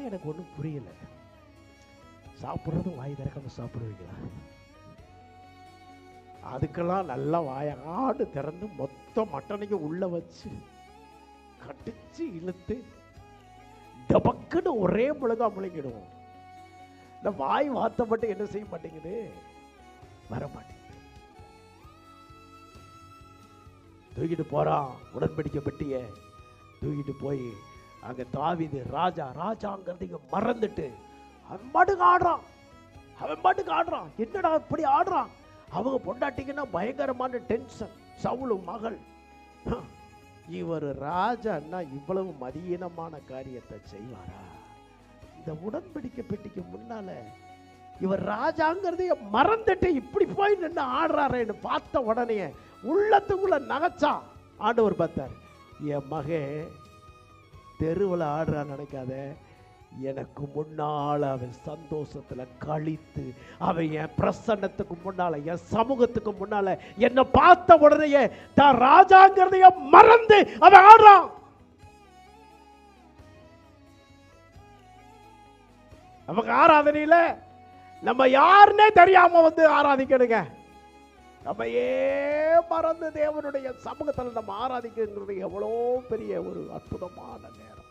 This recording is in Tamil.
எனக்கு ஒன்றும் புரியல. சாப்பிட்றதும் வாய் திறக்காம சாப்பிடுவீங்களா? அதுக்கெல்லாம் நல்லா வாய ஆடு திறந்து மொத்த மட்டனையும் உள்ள வச்சு கடிச்சு இழுத்து டபக்குன்னு ஒரே முழுகா முழுங்கிடுவோம். இந்த வாய் வார்த்தை மட்டும் என்ன செய்ய மாட்டேங்குது, வர மாட்டேங்குது. தூக்கிட்டு போறான் உடன்படிக்கை பெட்டிய தூக்கிட்டு போய் அங்க தாவீது ராஜாங்கிறதையும் மறந்துட்டு அவன் பாட்டுக்கு ஆடுறான். என்னடா இப்படி ஆடுறான்? அவங்க பொண்டாட்டிங்கன்னா பயங்கரமான டென்ஷன். சவுலு மகள், இவர் ராஜான்னா இவ்வளவு மதியீனமான காரியத்தை செய்வாரா? இந்த உடன்படிக்கை பெட்டிக்கு முன்னால இவர் ராஜாங்கிறதைய மறந்துட்டு இப்படி போய் நின்று ஆடுறாருன்னு பார்த்த உடனே உள்ளத்துக்குள்ள நகைச்சான். ஆண்டவர் பார்த்தார், என் மகன் தெருவில் ஆடுறான்னு நினைக்காத, எனக்கு முன்னால அவன் சந்தோஷத்துல கழித்து அவன் என் பிரசன்னத்துக்கு முன்னால என் சமூகத்துக்கு முன்னால என்னை பார்த்த உடனே தான் ராஜாங்கிறதைய மறந்து அவன் ஆடுறான். நமக்கு ஆராதனையில நம்ம யாருன்னே தெரியாம வந்து ஆராதிக்கணுங்க. நம்ம மறந்து தேவனுடைய சமூகத்தில் நம்ம ஆராதிக்கிறது எவ்வளோ பெரிய ஒரு அற்புதமான நேரம்.